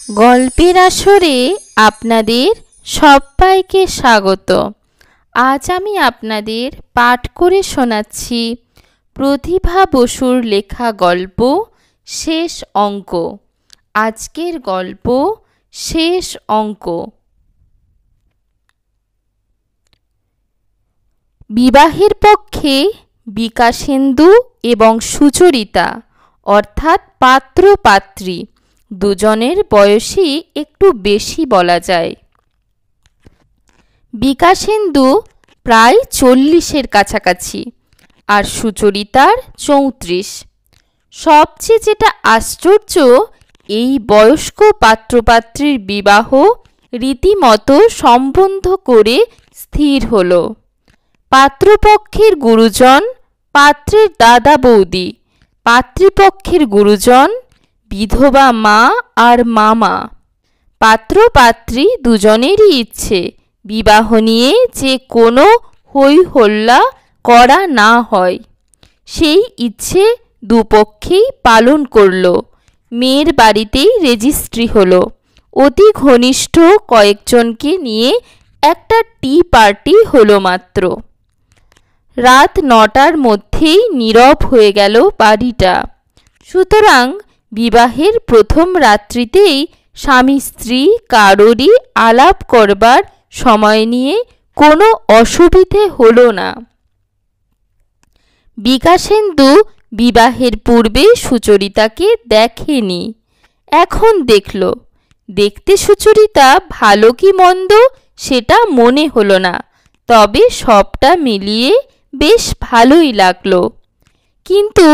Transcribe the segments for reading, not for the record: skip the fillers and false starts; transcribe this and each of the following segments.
গল্পের আসরে আপনাদের সবাইকে স্বাগত। আজ আমি আপনাদের পাঠ করে শোনাচ্ছি প্রতিভা বসুর লেখা গল্প শেষ অঙ্ক। আজকের গল্প শেষ অঙ্ক। বিবাহের পক্ষে বিকাশেন্দু এবং সুচরিতা অর্থাৎ পাত্র পাত্রী দুজনের বয়সই একটু বেশি বলা যায়। বিকাশেন্দু প্রায় 40-এর কাছাকাছি আর সুচরিতার 34। সবচেয়ে যেটা আশ্চর্য, এই বয়স্ক পাত্রপাত্রীর বিবাহ রীতিমতো সম্বন্ধ করে স্থির হল। পাত্রপক্ষের গুরুজন পাত্রের দাদা বৌদি, পাত্রীপক্ষের গুরুজন বিধবা মা আর মামা। পাত্র পাত্রী দুজনেরই ইচ্ছে বিবাহ নিয়ে যে কোনো হই হল্লা করা না হয়। সেই ইচ্ছে দুপক্ষেই পালন করল। মেয়ের বাড়িতেই রেজিস্ট্রি হলো। অতি ঘনিষ্ঠ কয়েকজনকে নিয়ে একটা টি পার্টি হলো মাত্র। রাত 9টার মধ্যেই নীরব হয়ে গেল বাড়িটা। সুতরাং বিবাহের প্রথম রাত্রিতেই স্বামী স্ত্রী কারোরই আলাপ করবার সময় নিয়ে কোনো অসুবিধে হলো না। বিকাশেন্দু বিবাহের পূর্বে সুচরিতাকে দেখেনি, এখন দেখল। দেখতে সুচরিতা ভালো কি মন্দ সেটা মনে হলো না, তবে সবটা মিলিয়ে বেশ ভালোই লাগলো। কিন্তু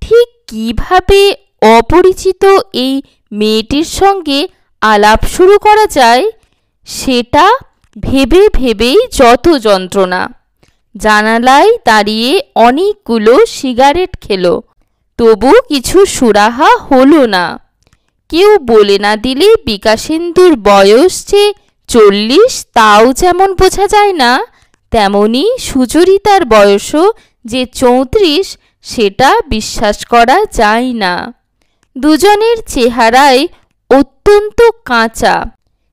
ঠিক কিভাবে অপরিচিত এই মেয়েটির সঙ্গে আলাপ শুরু করা যায় সেটা ভেবে ভেবেই যত যন্ত্রণা। জানালায় দাঁড়িয়ে অনেকগুলো সিগারেট খেলো, তবু কিছু সুরাহা হলো না। কেউ বলে না দিলে বিকাশেন্দুর বয়স যে 40 তাও যেমন বোঝা যায় না, তেমনি সুচরিতার বয়সও যে 34 সেটা বিশ্বাস করা যায় না। দুজনের চেহারায় অত্যন্ত কাঁচা,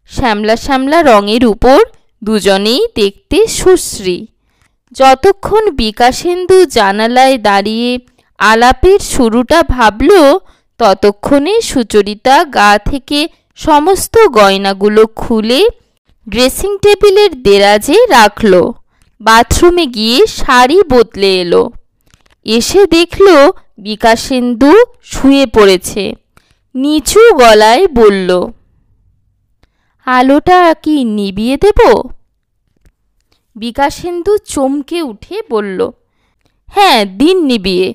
শ্যামলা শ্যামলা রঙের উপর দুজনেই দেখতে সুশ্রী। যতক্ষণ বিকাশেন্দু জানালায় দাঁড়িয়ে আলাপের শুরুটা ভাবল, ততক্ষণে সুচরিতা গা থেকে সমস্ত গয়নাগুলো খুলে ড্রেসিং টেবিলের দেরাজে রাখল। বাথরুমে গিয়ে শাড়ি বদলে এলো। এসে দেখল বিকাশেন্দু শুয়ে পড়েছে। নিচু গলায় বলল, আলোটা কি নিভিয়ে দেব? বিকাশেন্দু চমকে উঠে বলল, হ্যাঁ দিন নিভিয়ে।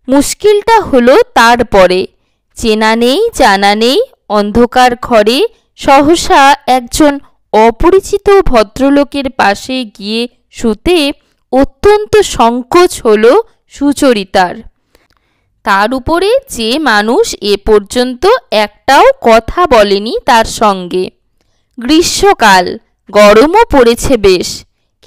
মুশকিলটা হলো তারপরে, চেনা নেই জানা নেই অন্ধকার ঘরে সহসা একজন অপরিচিত ভদ্রলোকের পাশে গিয়ে শুতে অত্যন্ত সংকোচ হলো সুচরিতার। তার উপরে যে মানুষ এ পর্যন্ত একটাও কথা বলেনি তার সঙ্গে। গ্রীষ্মকাল, গরমও পড়েছে বেশ।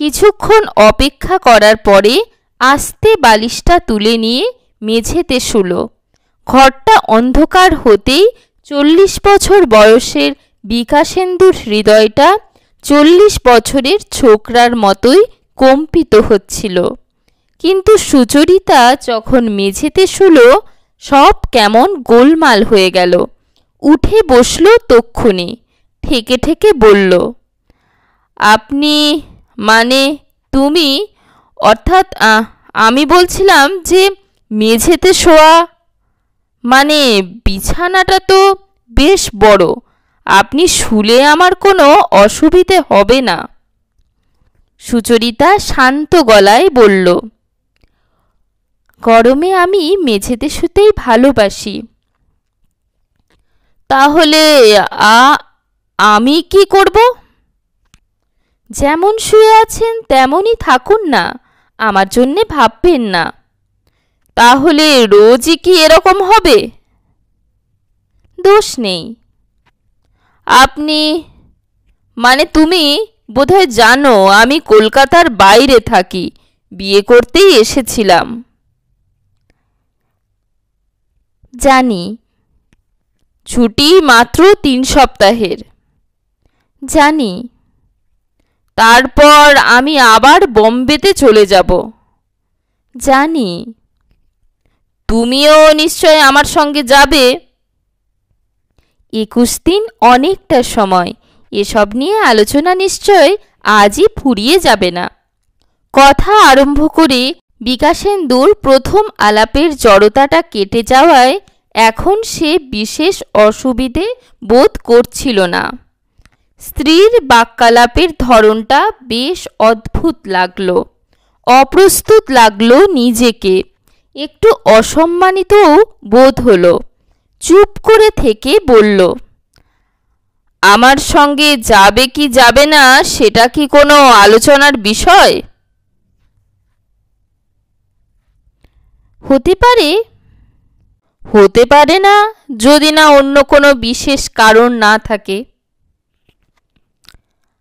কিছুক্ষণ অপেক্ষা করার পরে আস্তে বালিশটা তুলে নিয়ে মেঝেতে শুল। ঘরটা অন্ধকার হতেই 40 বছর বয়সের বিকাশেন্দুর হৃদয়টা 40 বছরের ছোকরার মতোই কম্পিত হচ্ছিল। কিন্তু সুচরিতা যখন মেঝেতে শুল, সব কেমন গোলমাল হয়ে গেল। উঠে বসল তক্ষুনি, ঠেকে ঠেকে বলল, আপনি মানে তুমি, অর্থাৎ আমি বলছিলাম যে মেঝেতে শোয়া মানে বিছানাটা তো বেশ বড়, আপনি শুলে আমার কোনো অসুবিধে হবে না। সুচরিতা শান্ত গলায় বলল, গরমে আমি মেঝেতে শুতেই ভালোবাসি। তাহলে আমি কি করব? যেমন শুয়ে আছেন তেমনই থাকুন না, আমার জন্যে ভাববেন না। তাহলে রোজই কি এরকম হবে? দোষ নেই। আপনি মানে তুমি বোধহয় জানো আমি কলকাতার বাইরে থাকি, বিয়ে করতেই এসেছিলাম। জানি, ছুটি মাত্র 3 সপ্তাহের। জানি। তারপর আমি আবার বোম্বেতে চলে যাব। জানি। তুমিও নিশ্চয় আমার সঙ্গে যাবে। 21 দিন অনেকটা সময়, এসব নিয়ে আলোচনা নিশ্চয় আজই ফুরিয়ে যাবে না। কথা আরম্ভ করে বিকাশেন্দুর প্রথম আলাপের জড়তাটা কেটে যাওয়ায় এখন সে বিশেষ অসুবিধে বোধ করছিল না। স্ত্রীর বাক্যালাপের ধরনটা বেশ অদ্ভুত লাগলো, অপ্রস্তুত লাগলো নিজেকে, একটু অসম্মানিতও বোধ হলো। চুপ করে থেকে বলল, আমার সঙ্গে যাবে কি যাবে না সেটা কি কোনো আলোচনার বিষয়? হতে পারে। হতে পারে না যদি না অন্য কোনো বিশেষ কারণ না থাকে।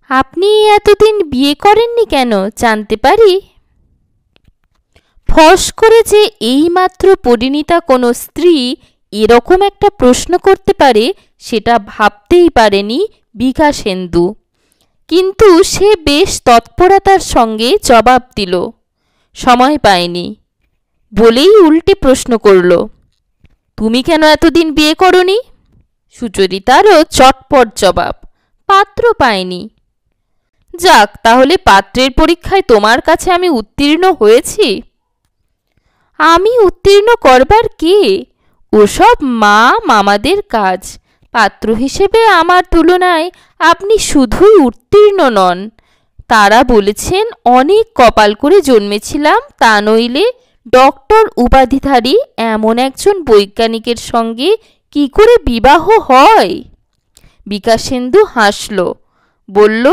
আপনি এতদিন বিয়ে করেননি কেন জানতে পারি? ফস করে যে এইমাত্র পরিণীতা কোনো স্ত্রী এরকম একটা প্রশ্ন করতে পারে সেটা ভাবতেই পারেনি বিকাশেন্দু। কিন্তু সে বেশ তৎপরতার সঙ্গে জবাব দিল, সময় পায়নি। বলেই উল্টে প্রশ্ন করল, তুমি কেন এতদিন বিয়ে করনি? সুচরিতারও চটপট জবাব, পাত্র পায়নি। যাক, তাহলে পাত্রের পরীক্ষায় তোমার কাছে আমি উত্তীর্ণ হয়েছি? আমি উত্তীর্ণ করবার কে? ওসব মা মামাদের কাজ। পাত্র হিসেবে আমার তুলনায় আপনি শুধুই উত্তীর্ণ নন, তারা বলেছেন অনেক কপাল করে জন্মেছিলাম, তা নইলে ডক্টর উপাধিধারী এমন একজন বৈজ্ঞানিকের সঙ্গে কি করে বিবাহ হয়? বিকাশেন্দু হাসল, বলল,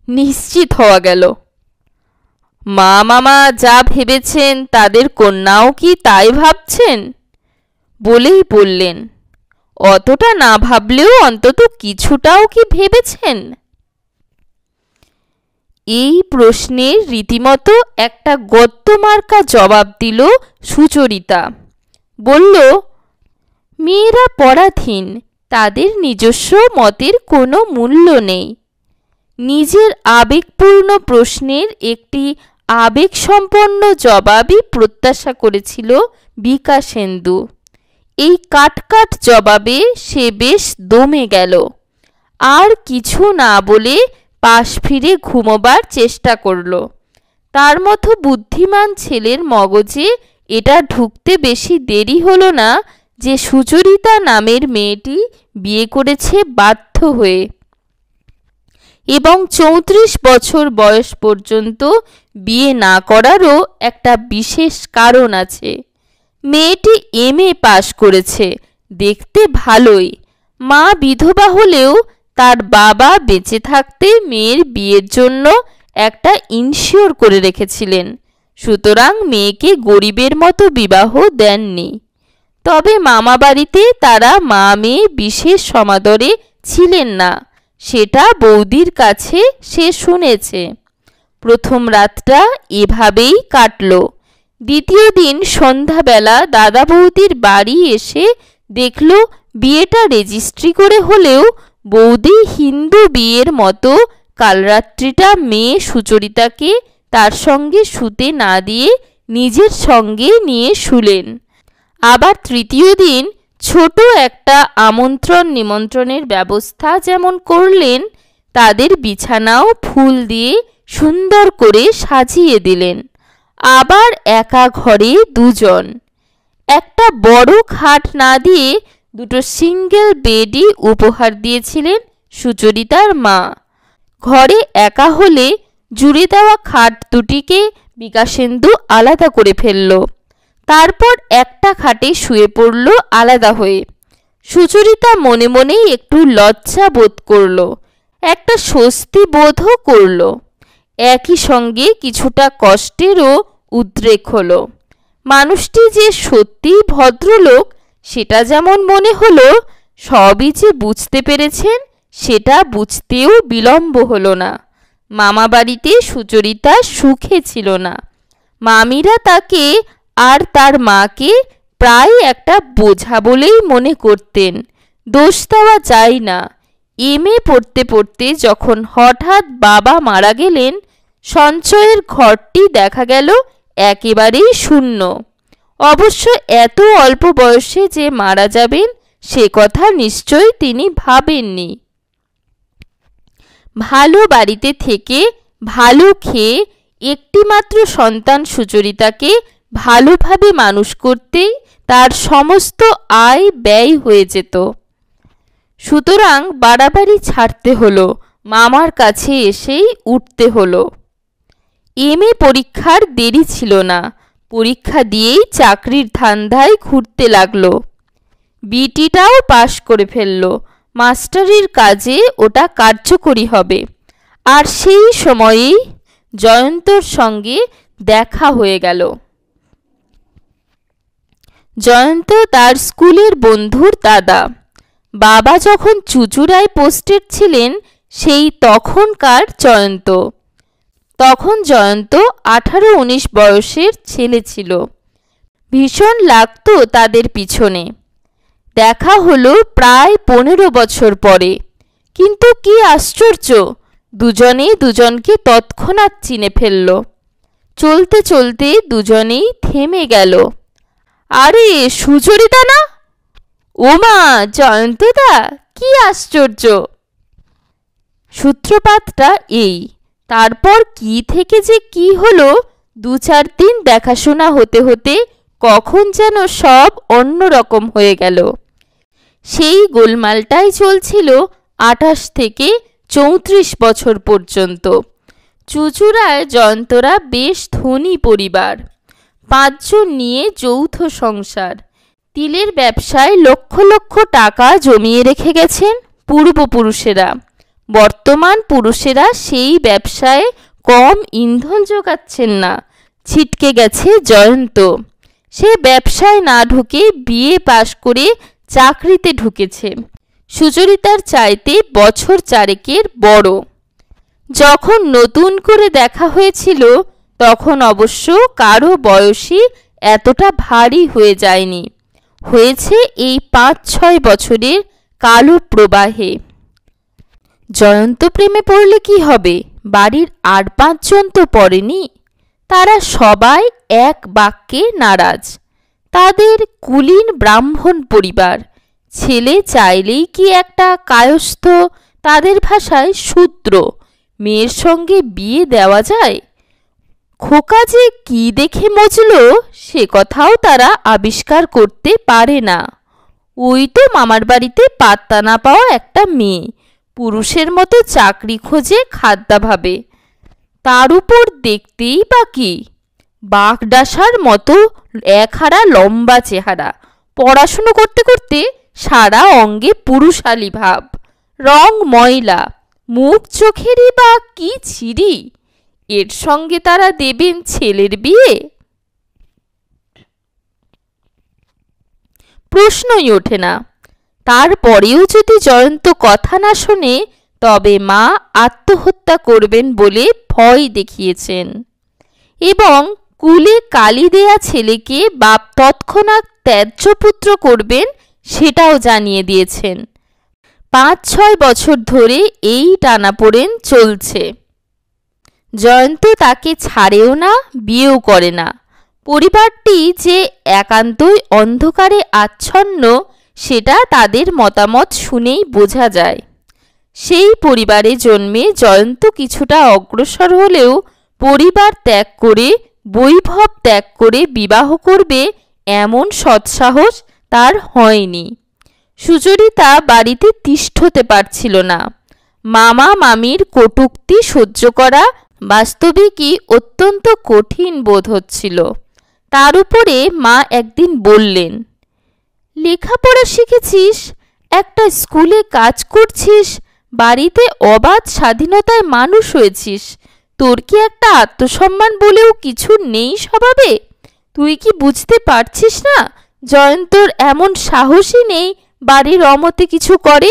নিশ্চিত হওয়া গেল। মা মামা যা ভেবেছেন তাদের কন্যাও কি তাই ভাবছেন? বলেই বললেন, অতটা না ভাবলেও অন্তত কিছুটাও কি ভেবেছেন? এই প্রশ্নের রীতিমতো একটা গদ্যমার্কা জবাব দিল সুচরিতা। বলল, মেয়েরা পরাধীন, তাদের নিজস্ব মতের কোনো মূল্য নেই। নিজের আবেগপূর্ণ প্রশ্নের একটি আবেগসম্পন্ন জবাবই প্রত্যাশা করেছিল বিকাশেন্দু। এই কাটকাট জবাবে সে বেশ দমে গেল। আর কিছু না বলে পাশ ফিরে ঘুমোবার চেষ্টা করল। তার মতো বুদ্ধিমান ছেলের মগজে এটা ঢুকতে বেশি দেরি হলো না যে সুচরিতা নামের মেয়েটি বিয়ে করেছে বাধ্য হয়ে, এবং 34 বছর বয়স পর্যন্ত বিয়ে না করারও একটা বিশেষ কারণ আছে। মেয়েটি MA পাশ করেছে, দেখতে ভালোই। মা বিধবা হলেও তার বাবা বেঁচে থাকতে মেয়ের বিয়ের জন্য একটা ইনশিওর করে রেখেছিলেন, সুতরাং মেয়েকে গরিবের মতো বিবাহ দেননি। তবে মামা বাড়িতে তারা মা মেয়ে বিশেষ সমাদরে ছিলেন না, সেটা বৌদির কাছে সে শুনেছে। প্রথম রাতটা এভাবেই কাটল। দ্বিতীয় দিন সন্ধ্যাবেলা দাদা বৌদির বাড়ি এসে দেখল বিয়েটা রেজিস্ট্রি করে হলেও বৌদি হিন্দু বিয়ের মতো কালরাত্রিটা মেয়ে সুচরিতাকে তার সঙ্গে শুতে না দিয়ে নিজের সঙ্গে নিয়ে শুলেন। আবার তৃতীয় দিন ছোট একটা আমন্ত্রণ নিমন্ত্রণের ব্যবস্থা যেমন করলেন, তাদের বিছানাও ফুল দিয়ে সুন্দর করে সাজিয়ে দিলেন। আবার একা ঘরে দুজন, একটা বড় খাট না দিয়ে দুটো সিঙ্গেল বেডই উপহার দিয়েছিলেন সুচরিতার মা। ঘরে একা হলে জুড়ে দেওয়া খাট দুটিকে বিকাশেন্দু আলাদা করে ফেলল। তারপর একটা খাটে শুয়ে পড়ল আলাদা হয়ে। সুচরিতা মনে মনেই একটু লজ্জা বোধ করল, একটা স্বস্তি বোধও করল, একই সঙ্গে কিছুটা কষ্টেরও উদ্রেক হলো। মানুষটি যে সত্যি ভদ্রলোক সেটা যেমন মনে হলো, সবই যে বুঝতে পেরেছেন সেটা বুঝতেও বিলম্ব হলো না। মামা বাড়িতে সুচরিতা সুখে ছিল না। মামিরা তাকে আর তার মাকে প্রায় একটা বোঝা বলেই মনে করতেন। দোষ দেওয়া যায় না। এমএ পড়তে পড়তে যখন হঠাৎ বাবা মারা গেলেন, সঞ্চয়ের ঘরটি দেখা গেল একেবারেই শূন্য। অবশ্য এত অল্প বয়সে যে মারা যাবেন সে কথা নিশ্চয়ই তিনি ভাবেননি। ভালো বাড়িতে থেকে ভালো খেয়ে একটিমাত্র সন্তান সুচরিতাকে ভালোভাবে মানুষ করতেই তার সমস্ত আয় ব্যয় হয়ে যেত। সুতরাং বাড়াবাড়ি ছাড়তে হলো, মামার কাছে এসেই উঠতে হলো। এমএ পরীক্ষার দেরি ছিল না, পরীক্ষা দিয়েই চাকরির ধান্দায় ঘুরতে লাগলো। বিটিটাও পাশ করে ফেললো। মাস্টারির কাজে ওটা কার্যকরী হবে। আর সেই সময়েই জয়ন্তর সঙ্গে দেখা হয়ে গেল। জয়ন্ত তার স্কুলের বন্ধুর দাদা। বাবা যখন চুঁচুড়ায় পোস্টেড ছিলেন সেই তখনকার জয়ন্ত। তখন জয়ন্ত 18-19 বয়সের ছেলে ছিল। ভীষণ লাগতো তাদের পিছনে। দেখা হলো প্রায় 15 বছর পরে। কিন্তু কি আশ্চর্য, দুজনেই দুজনকে তৎক্ষণাৎ চিনে ফেলল। চলতে চলতে দুজনেই থেমে গেল। আরে সুচরিতা না? ওমা জয়ন্তদা, কি আশ্চর্য! সূত্রপাতটা এই। তারপর কি থেকে যে কি হলো, 2-4 দিন দেখাশোনা হতে হতে কখন যেন সব অন্যরকম হয়ে গেল। সেই গোলমালটাই চলছিল 28 থেকে 34 বছর পর্যন্ত। চুঁচুড়ায় জয়ন্তরা বেশ ধনী পরিবার। 5 জন নিয়ে যৌথ সংসার। তিলের ব্যবসায় লক্ষ লক্ষ টাকা জমিয়ে রেখে গেছেন পূর্বপুরুষেরা। বর্তমান পুরুষেরা সেই ব্যবসায় কম ইন্ধন যোগাচ্ছেন না। ছিটকে গেছে জয়ন্ত। সে ব্যবসায় না ঢুকে বিএ পাশ করে চাকরিতে ঢুকেছে। সুচরিতার চাইতে বছর 4 বড়। যখন নতুন করে দেখা হয়েছিল তখন অবশ্য কারো বয়সই এতটা ভারী হয়ে যায়নি। হয়েছে এই 5-6 বছরের কালো প্রবাহে। জয়ন্ত প্রেমে পড়লে কি হবে? বাড়ির আর 5 জন তো পড়েনি। তারা সবাই এক বাক্যে নারাজ। তাদের কুলীন ব্রাহ্মণ পরিবার। ছেলে চাইলেই কি একটা কায়স্থ, তাদের ভাষায় শূদ্র, মেয়ের সঙ্গে বিয়ে দেওয়া যায়? খোকা যে কি দেখে মজল সে কথাও তারা আবিষ্কার করতে পারে না। ওই তো মামার বাড়িতে পাত্তা না পাওয়া একটা মেয়ে, পুরুষের মতো চাকরি খোঁজে খাদ্যাভাবে। তার উপর দেখতেই বা কি, বাঘডাসার মতো একহারা লম্বা চেহারা, পড়াশুনো করতে করতে সারা অঙ্গে পুরুষালী ভাব, রং ময়লা, মুখ চোখেরই বা কি ছিরি। এর সঙ্গে তারা দেবেন ছেলের বিয়ে? প্রশ্নই ওঠে না। তারপরেও যদি জয়ন্ত কথা না শোনে তবে মা আত্মহত্যা করবেন বলে ভয় দেখিয়েছেন এবং কুলে কালি দেয়া ছেলেকে বাপ তৎক্ষণাৎ ত্যায্যপুত্র করবেন সেটাও জানিয়ে দিয়েছেন। 5-6 বছর ধরে এই টানাপোড়েন চলছে। জয়ন্ত তাকে ছাড়েও না, বিয়েও করে না। পরিবারটি যে একান্তই অন্ধকারে আচ্ছন্ন সেটা তাদের মতামত শুনেই বোঝা যায়। সেই পরিবারে জন্মে জয়ন্ত কিছুটা অগ্রসর হলেও পরিবার ত্যাগ করে, বৈভব ত্যাগ করে বিবাহ করবে এমন সৎসাহস তার হয়নি। সুচরিতা বাড়িতে তিষ্ঠতে পারছিল না। মামা মামির কটূক্তি সহ্য করা বাস্তবিকই অত্যন্ত কঠিন বোধ হচ্ছিল। তার উপরে মা একদিন বললেন, লেখাপড়া শিখেছিস, একটা স্কুলে কাজ করছিস, বাড়িতে অবাধ স্বাধীনতায় মানুষ হয়েছিস, তোর কি একটা আত্মসম্মান বলেও কিছু নেই স্বভাবে? তুই কি বুঝতে পারছিস না জয়ন্তর এমন সাহসই নেই বাড়ির অমতে কিছু করে?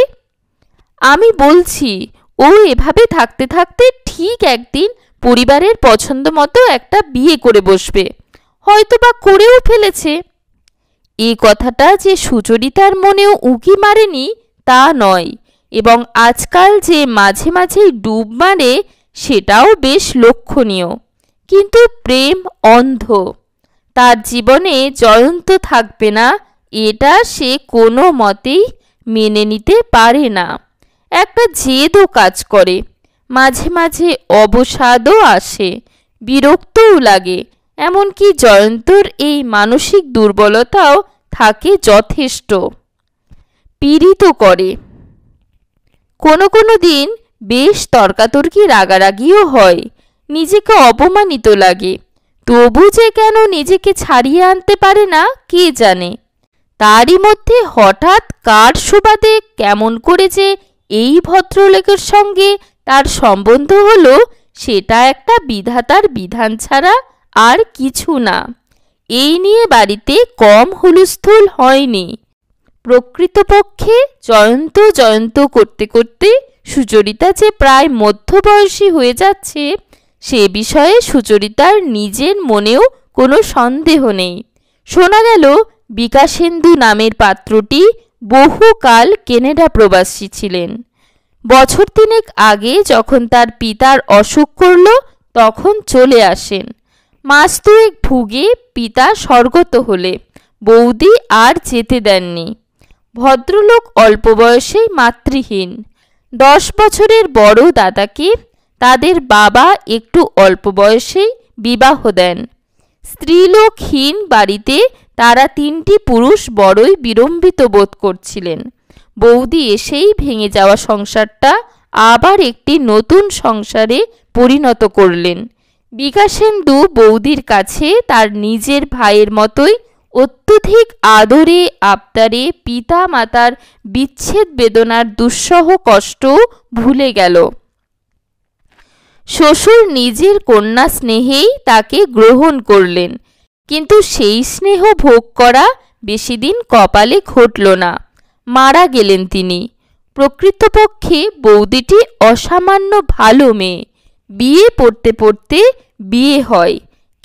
আমি বলছি ও এভাবে থাকতে থাকতে ঠিক একদিন পরিবারের পছন্দ মতো একটা বিয়ে করে বসবে, হয়তো বা করেও ফেলেছে। এই কথাটা যে সুচরিতার মনেও উঁকি মারেনি তা নয়, এবং আজকাল যে মাঝে মাঝেই ডুব মারে সেটাও বেশ লক্ষণীয়। কিন্তু প্রেম অন্ধ, তার জীবনে জয়ন্ত থাকবে না এটা সে কোনো মতেই মেনে নিতে পারে না। একটা জেদও কাজ করে, মাঝে মাঝে অবসাদও আসে, বিরক্তও লাগে, এমনকি জয়ন্তর এই মানসিক দুর্বলতাও থাকে যথেষ্ট। পীড়িত করে, কোনো কোনো দিন বেশ তর্কাতর্কি রাগারাগিও হয়, নিজেকে অপমানিত লাগে, তবু যে কেন নিজেকে ছাড়িয়ে আনতে পারে না কে জানে। তারই মধ্যে হঠাৎ কার সুবাদে কেমন করে যে এই ভদ্রলোকের সঙ্গে তার সম্বন্ধ হলো সেটা একটা বিধাতার বিধান ছাড়া আর কিছু না। এই নিয়ে বাড়িতে কম হুলস্থুল হয়নি। প্রকৃতপক্ষে জয়ন্ত জয়ন্ত করতে করতে সুচরিতা যে প্রায় মধ্যবয়সী হয়ে যাচ্ছে সে বিষয়ে সুচরিতার নিজের মনেও কোনো সন্দেহ নেই। শোনা গেল বিকাশেন্দু নামের পাত্রটি বহুকাল কেনেডা প্রবাসী ছিলেন। বছর তিনেক আগে যখন তার পিতার অসুখ করল তখন চলে আসেন। মাস দুয়েক ভুগে পিতা স্বর্গত হলে বৌদি আর যেতে দেননি। ভদ্রলোক অল্প বয়সেই মাতৃহীন। 10 বছরের বড় দাদাকে তাদের বাবা একটু অল্প বয়সেই বিবাহ দেন। স্ত্রীলোকহীন বাড়িতে তারা 3টি পুরুষ বড়ই বিড়ম্বিত বোধ করছিলেন। বৌদি এসেই ভেঙে যাওয়া সংসারটা আবার একটি নতুন সংসারে পরিণত করলেন। বিকাশেন্দু বৌদির কাছে তার নিজের ভাইয়ের মতোই অত্যধিক আদরে আবদারে পিতা মাতার বিচ্ছেদ বেদনার দুঃসহ কষ্ট ভুলে গেল। শ্বশুর নিজের কন্যা স্নেহেই তাকে গ্রহণ করলেন, কিন্তু সেই স্নেহ ভোগ করা বেশি দিন কপালে ঘটল না, মারা গেলেন তিনি। প্রকৃতপক্ষে বৌদিটি অসামান্য ভালো মেয়ে, বিয়ে পড়তে পড়তে বিয়ে হয়,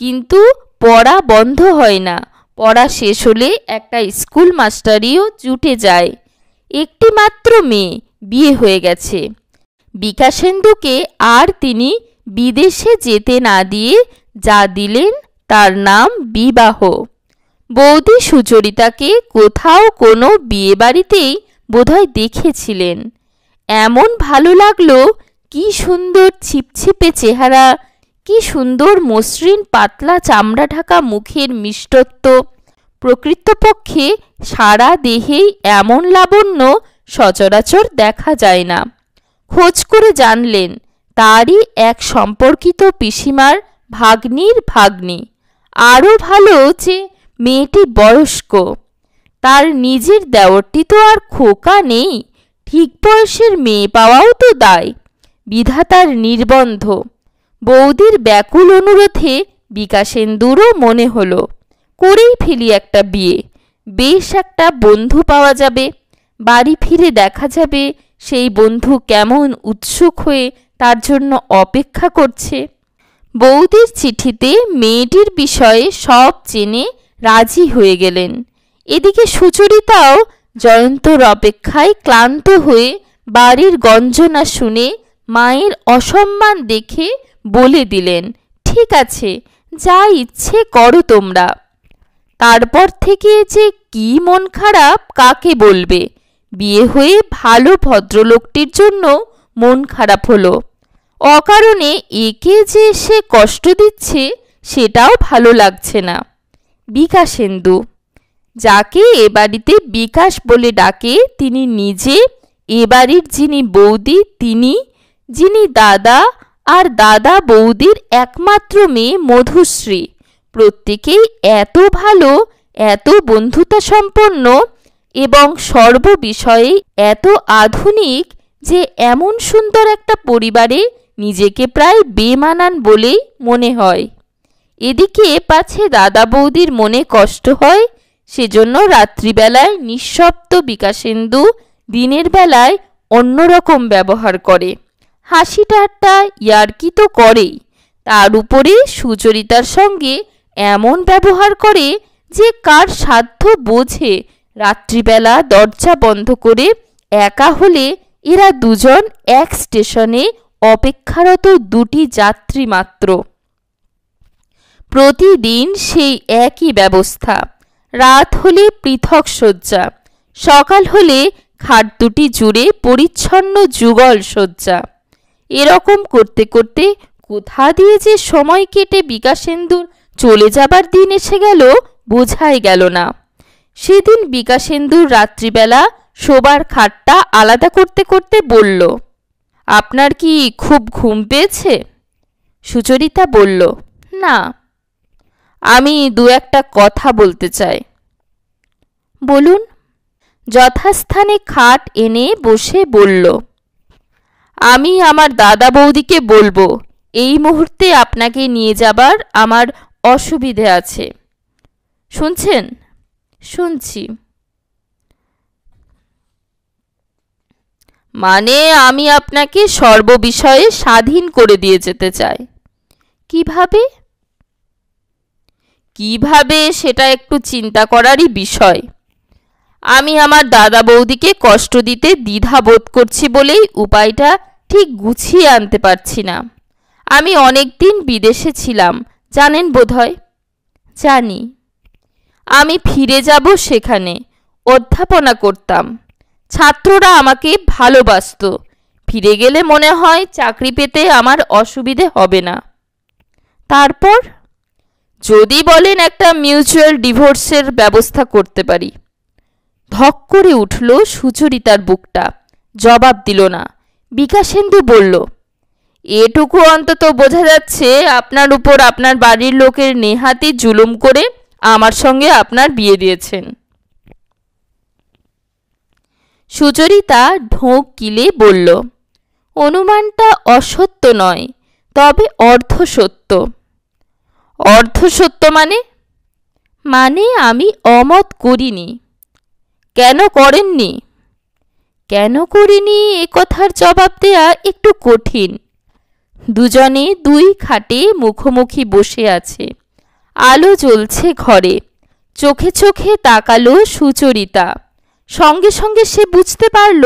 কিন্তু পড়া বন্ধ হয় না। পড়া শেষ হলে একটা স্কুল মাস্টারিও জুটে যায়। একটি মাত্র মেয়ে, বিয়ে হয়ে গেছে। বিকাশেন্দুকে আর তিনি বিদেশে যেতে না দিয়ে যা দিলেন তার নাম বিবাহ। বৌদি সুচরিতাকে কোথাও কোনো বিয়ে বাড়িতেই বোধহয় দেখেছিলেন। এমন ভালো লাগলো, কি সুন্দর ছিপছিপে চেহারা, কি সুন্দর মসৃণ পাতলা চামড়া ঢাকা মুখের মিষ্টত্ব। প্রকৃতপক্ষে সারা দেহেই এমন লাবণ্য সচরাচর দেখা যায় না। খোঁজ করে জানলেন তারই এক সম্পর্কিত পিসিমার ভাগ্নির ভাগ্নি। আরও ভালো যে মেয়েটি বয়স্ক। তার নিজের দেওরটি তো আর খোকা নেই, ঠিক বয়সের মেয়ে পাওয়াও তো দায়, বিধাতার নির্বন্ধ। বৌদির ব্যাকুল অনুরোধে বিকাশেন্দুরও মনে হলো করেই ফেলি একটা বিয়ে, বেশ একটা বন্ধু পাওয়া যাবে, বাড়ি ফিরে দেখা যাবে সেই বন্ধু কেমন উৎসুক হয়ে তার জন্য অপেক্ষা করছে। বৌদির চিঠিতে মেয়েটির বিষয়ে সব জেনে রাজি হয়ে গেলেন। এদিকে সুচরিতাও জয়ন্তর অপেক্ষায় ক্লান্ত হয়ে বাড়ির গঞ্জনা শুনে মায়ের অসম্মান দেখে বলে দিলেন, ঠিক আছে, যা ইচ্ছে করো তোমরা। তারপর থেকে যে কি মন খারাপ কাকে বলবে। বিয়ে হয়ে ভালো ভদ্রলোকটির জন্য মন খারাপ হলো, অকারণে একে যে সে কষ্ট দিচ্ছে সেটাও ভালো লাগছে না। বিকাশেন্দু, যাকে এ বাড়িতে বিকাশ বলে ডাকে তিনি নিজে, এ বাড়ির যিনি বৌদি তিনি, যিনি দাদা আর দাদা বৌদির একমাত্র মেয়ে মধুশ্রী, প্রত্যেকেই এত ভালো, এত বন্ধুতা সম্পন্ন এবং সর্ববিষয়ে এত আধুনিক যে এমন সুন্দর একটা পরিবারে নিজেকে প্রায় বেমানান বলেই মনে হয়। এদিকে পাছে দাদা বৌদির মনে কষ্ট হয়, সেজন্য রাত্রিবেলায় নিঃশব্দ বিকাশেন্দু দিনের বেলায় অন্যরকম ব্যবহার করে। হাসি ঠাট্টা ইয়ার্কি তো করেই, তার উপরে সুচরিতার সঙ্গে এমন ব্যবহার করে যে কার সাধ্য বোঝে রাত্রিবেলা দরজা বন্ধ করে একা হলে এরা দুজন এক স্টেশনে অপেক্ষারত দুটি যাত্রী মাত্র। প্রতিদিন সেই একই ব্যবস্থা। রাত হলে পৃথক শয্যা, সকাল হলে খাট দুটি জুড়ে পরিচ্ছন্ন যুগল শয্যা। এরকম করতে করতে কোথা দিয়ে যে সময় কেটে বিকাশেন্দুর চলে যাবার দিন এসে গেল বোঝাই গেল না। সেদিন বিকাশেন্দুর রাত্রিবেলা শোবার খাটটা আলাদা করতে করতে বলল, আপনার কি খুব ঘুম পেয়েছে? সুচরিতা বলল, না, আমি দু একটা কথা বলতে চাই। বলুন। যথাস্থানে খাট এনে বসে বলল, আমি আমার দাদা বৌদিকে বলবো এই মুহূর্তে আপনাকে নিয়ে যাবার আমার অসুবিধে আছে। শুনছেন? শুনছি। মানে আমি আপনাকে সর্ববিষয়ে স্বাধীন করে দিয়ে যেতে চাই। কিভাবে? কিভাবে সেটা একটু চিন্তা করারই বিষয়। আমি আমার দাদা বৌদিকে কষ্ট দিতে দ্বিধা বোধ করছি বলেই উপায়টা ঠিক গুছিয়ে আনতে পারছি না। আমি অনেক দিন বিদেশে ছিলাম, জানেন বোধহয়। জানি। আমি ফিরে যাব সেখানে, অধ্যাপনা করতাম। ছাত্ররা আমাকে ভালোবাসত। ফিরে গেলে মনে হয় চাকরি পেতে আমার অসুবিধে হবে না। তারপর? যদি বলেন একটা মিউচুয়াল ডিভোর্সের ব্যবস্থা করতে পারি। ধক করে উঠল সুচরিতার বুকটা। জবাব দিল না। বিকাশেন্দু বলল, এটুকু অন্তত বোঝা যাচ্ছে আপনার উপর আপনার বাড়ির লোকের নেহাতি জুলুম করে আমার সঙ্গে আপনার বিয়ে দিয়েছেন। সুচরিতা ঢোক গিলে বলল, অনুমানটা অসত্য নয়, তবে অর্ধসত্য। অর্ধসত্য মানে? মানে আমি অমত করিনি। কেন করেননি? কেন করিনি এ কথার জবাব দেয়া একটু কঠিন। দুজনে দুই খাটে মুখোমুখি বসে আছে। আলো জ্বলছে ঘরে। চোখে চোখে তাকালো সুচরিতা। সঙ্গে সঙ্গে সে বুঝতে পারল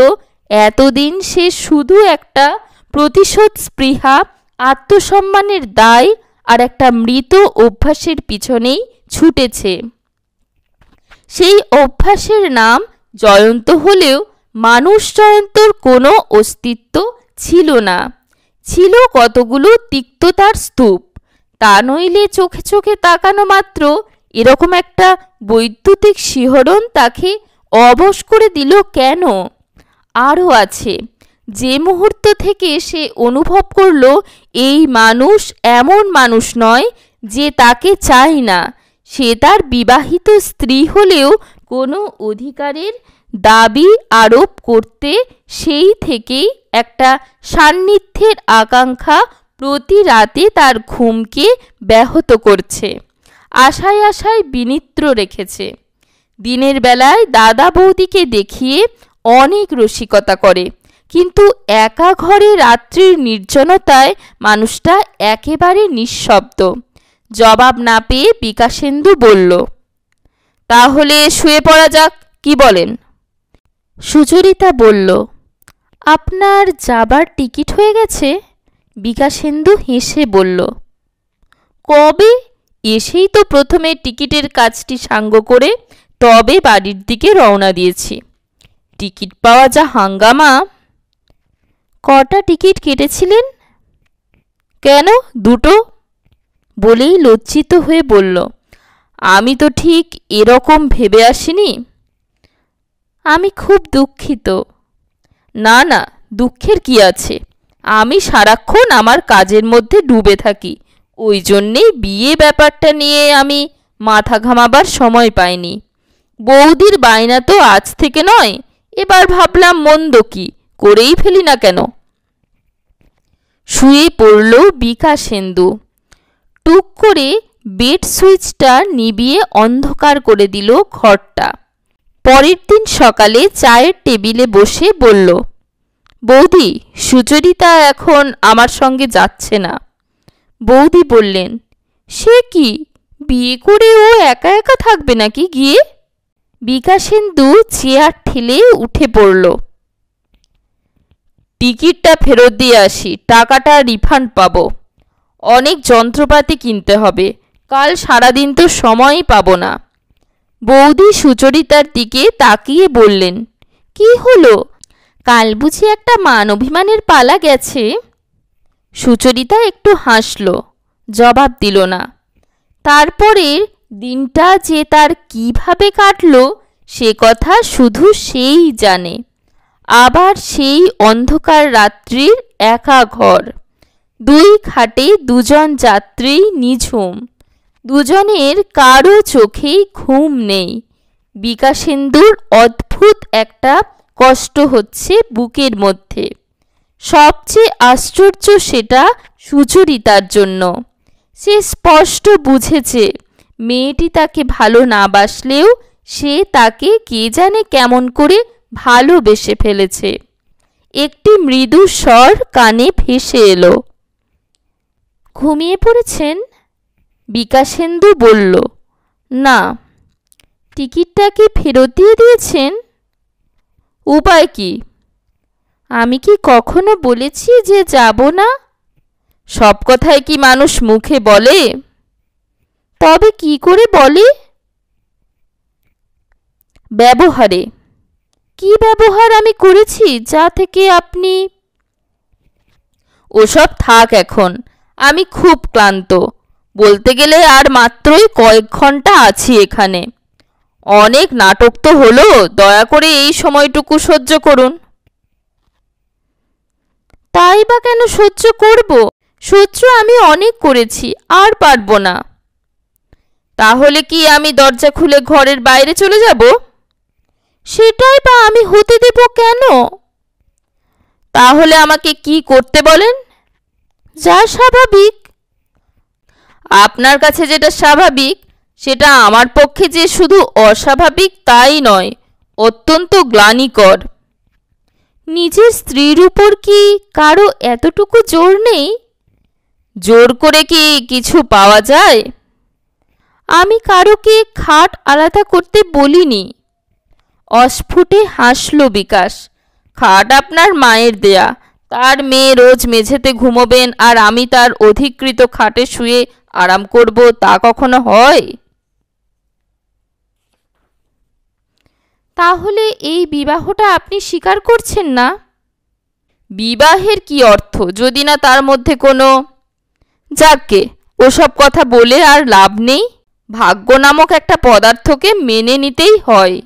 এতদিন সে শুধু একটা প্রতিশোধ স্পৃহা, আত্মসম্মানের দায় আর একটা মৃত অভ্যাসের পিছনেই ছুটেছে। সেই অভ্যাসের নাম জয়ন্ত হলেও মানুষ জয়ন্তর কোনো অস্তিত্ব ছিল না। ছিল কতগুলো তিক্ততার স্তূপ। তা নইলে চোখে চোখে তাকানো মাত্র এরকম একটা বৈদ্যুতিক শিহরণ তাকে অবশ করে দিল কেন? আরও আছে, যে মুহূর্ত থেকে সে অনুভব করল এই মানুষ এমন মানুষ নয় যে তাকে চায় না, সে তার বিবাহিত স্ত্রী হলেও কোনো অধিকারের দাবি আরোপ করতে সেই থেকেই একটা সান্নিধ্যের আকাঙ্ক্ষা প্রতি রাতে তার ঘুমকে ব্যাহত করছে, আশায় আশায় বিনিদ্র রেখেছে। দিনের বেলায় দাদা বৌদিকে দেখিয়ে অনেক রসিকতা করে, কিন্তু একা ঘরে রাত্রির নির্জনতায় মানুষটা একেবারে নিঃশব্দ। জবাব না পেয়ে বিকাশেন্দু বলল, তাহলে শুয়ে পড়া যাক, কি বলেন? সুচরিতা বলল, আপনার যাবার টিকিট হয়ে গেছে? বিকাশেন্দু হেসে বলল, কবে? এসেই তো প্রথমে টিকিটের কাজটি সাঙ্গ করে তবে বাড়ির দিকে রওনা দিয়েছি। টিকিট পাওয়া যা হাঙ্গামা! কটা টিকিট কেটেছিলেন? কেন, দুটো। বলেই লজ্জিত হয়ে বলল, আমি তো ঠিক এরকম ভেবে আসিনি। আমি খুব দুঃখিত। না না, দুঃখের কি আছে? আমি সারাক্ষণ আমার কাজের মধ্যে ডুবে থাকি, ওই জন্যেই বিয়ে ব্যাপারটা নিয়ে আমি মাথা ঘামাবার সময় পাইনি। বৌদির বায়না তো আজ থেকে নয়, এবার ভাবলাম মন্দ কি, করেই ফেলি না কেন। শুয়ে পড়ল বিকাশেন্দু। টুক করে বেড সুইচটা নিভিয়ে অন্ধকার করে দিল ঘরটা। পরের দিন সকালে চায়ের টেবিলে বসে বলল, বৌদি, সুচরিতা এখন আমার সঙ্গে যাচ্ছে না। বৌদি বললেন, সে কি, বিয়ে করে ও একা একা থাকবে নাকি গিয়ে? বিকাশেন্দু চেয়ার ঠেলে উঠে পড়ল। টিকিটটা ফেরত দিয়ে আসি, টাকাটা রিফান্ড পাবো। অনেক যন্ত্রপাতি কিনতে হবে, কাল সারাদিন তো সময়ই পাবো না। বৌদি সুচরিতার দিকে তাকিয়ে বললেন, কি হলো? কাল বুঝি একটা মান অভিমানের পালা গেছে? সুচরিতা একটু হাসল, জবাব দিল না। তারপরের দিনটা যে তার কিভাবে কাটল সে কথা শুধু সেই জানে। আবার সেই অন্ধকার রাত্রির একা ঘর, দুই খাটে দুজন যাত্রী নিঝুম, দুজনের কারো চোখেই ঘুম নেই। বিকাশেন্দুর অদ্ভুত একটা কষ্ট হচ্ছে বুকের মধ্যে। সবচেয়ে আশ্চর্য সেটা সুচরিতার জন্য। সে স্পষ্ট বুঝেছে মেয়েটি তাকে ভালো না বাসলেও সে তাকে কে জানে কেমন করে ভালোবেসে ফেলেছে। একটি মৃদু স্বর কানে ভেসে এলো। ঘুমিয়ে পড়েছেন? বিকাশেন্দু বলল, না। টিকিটটা কি ফেরত দিয়ে দিয়েছেন? উপায় কি? আমি কি কখনো বলেছি যে যাব না? সব কথাই কি মানুষ মুখে বলে? তবে কি করে বলে? ব্যবহারে। কি ব্যবহার আমি করেছি যা থেকে আপনি? ওসব থাক এখন, আমি খুব ক্লান্ত। বলতে গেলে আর মাত্রই কয়েক ঘন্টা আছি এখানে। অনেক নাটক তো হলো, দয়া করে এই সময়টুকু সহ্য করুন। তাই বা কেন সহ্য করব? সহ্য আমি অনেক করেছি, আর পারবো না। তাহলে কি আমি দরজা খুলে ঘরের বাইরে চলে যাব? সেটাই বা আমি হতে দেব কেন? তাহলে আমাকে কি করতে বলেন? যা স্বাভাবিক। আপনার কাছে যেটা স্বাভাবিক সেটা আমার পক্ষে যে শুধু অস্বাভাবিক তাই নয়, অত্যন্ত গ্লানিকর। নিজের স্ত্রীর উপর কি কারো এতটুকু জোর নেই? জোর করে কি কিছু পাওয়া যায়? আমি কারোকে খাট আলাদা করতে বলিনি। অস্ফুটে হাসল বিকাশ। খাট আপনার মায়ের দেয়া, তার মেয়ে রোজ মেঝেতে ঘুমোবেন আর আমি তার অধিকৃত খাটে শুয়ে আরাম করব, তা কখনো হয়? তাহলে এই বিবাহটা আপনি স্বীকার করছেন না? বিবাহের কি অর্থ যদি না তার মধ্যে কোনো... যাকে ওসব কথা বলে আর লাভ নেই। ভাগ্য নামক একটা পদার্থকে মেনে নিতেই হয়।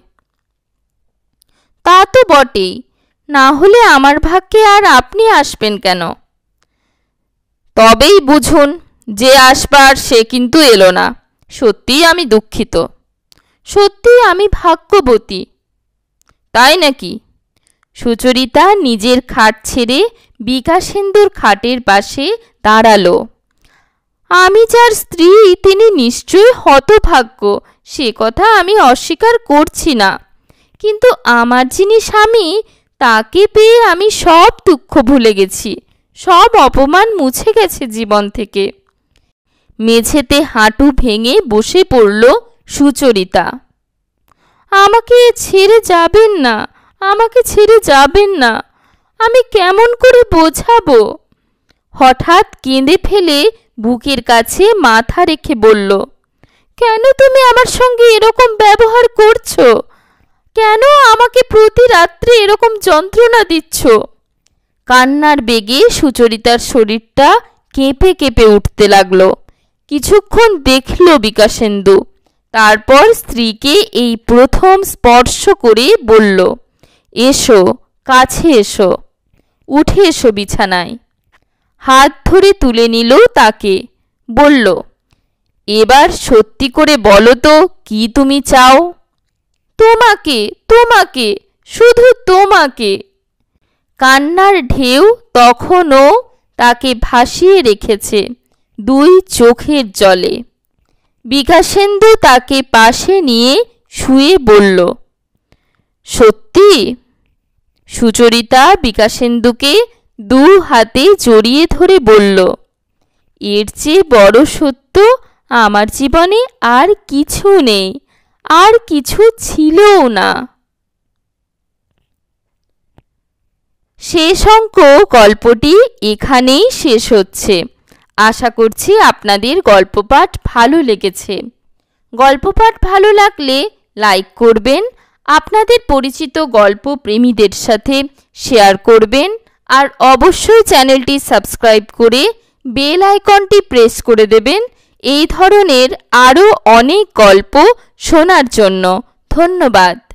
তা তো বটেই, না হলে আমার ভাগ্যে আর আপনি আসবেন কেন? তবেই বুঝুন, যে আসবার সে কিন্তু এলো না। সত্যিই আমি দুঃখিত। সত্যিই আমি ভাগ্যবতী। তাই নাকি? সুচরিতা নিজের খাট ছেড়ে বিকাশেন্দুর খাটের পাশে দাঁড়ালো। আমি যার স্ত্রী তিনি নিশ্চয়ই হতভাগ্য, সে কথা আমি অস্বীকার করছি না। কিন্তু আমার যিনি স্বামী তাকে পেয়ে আমি সব দুঃখ ভুলে গেছি, সব অপমান মুছে গেছে জীবন থেকে। মেঝেতে হাঁটু ভেঙে বসে পড়ল সুচরিতা। আমাকে ছেড়ে যাবেন না, আমাকে ছেড়ে যাবেন না। আমি কেমন করে বোঝাবো? হঠাৎ কেঁদে ফেলে বুকের কাছে মাথা রেখে বলল, কেন তুমি আমার সঙ্গে এরকম ব্যবহার করছো? কেন আমাকে প্রতি রাত্রে এরকম যন্ত্রণা দিচ্ছ? কান্নার বেগে সুচরিতার শরীরটা কেঁপে কেঁপে উঠতে লাগলো। কিছুক্ষণ দেখল বিকাশেন্দু, তারপর স্ত্রীকে এই প্রথম স্পর্শ করে বলল, এসো, কাছে এসো, উঠে এসো বিছানায়। হাত ধরে তুলে নিল তাকে, বলল, এবার সত্যি করে বলো তো কি তুমি চাও? তোমাকে, তোমাকে, শুধু তোমাকে। কান্নার ঢেউ তখনও তাকে ভাসিয়ে রেখেছে দুই চোখের জলে। বিকাশেন্দু তাকে পাশে নিয়ে শুয়ে বলল, সত্যি? সুচরিতা বিকাশেন্দুকে দু হাতে জড়িয়ে ধরে বলল, এর চেয়ে বড় সত্য আমার জীবনে আর কিছু নেই, আর কিছু ছিলও না। শেষ অঙ্ক গল্পটি এখানেই শেষ হচ্ছে। আশা করছি আপনাদের গল্প পাঠ ভালো লেগেছে। গল্প পাঠ ভালো লাগলে লাইক করবেন, আপনাদের পরিচিত গল্প প্রেমীদের সাথে শেয়ার করবেন, আর অবশ্যই চ্যানেলটি সাবস্ক্রাইব করে বেল আইকনটি প্রেস করে দেবেন এই ধরনের আরও অনেক গল্প শোনার জন্য। ধন্যবাদ।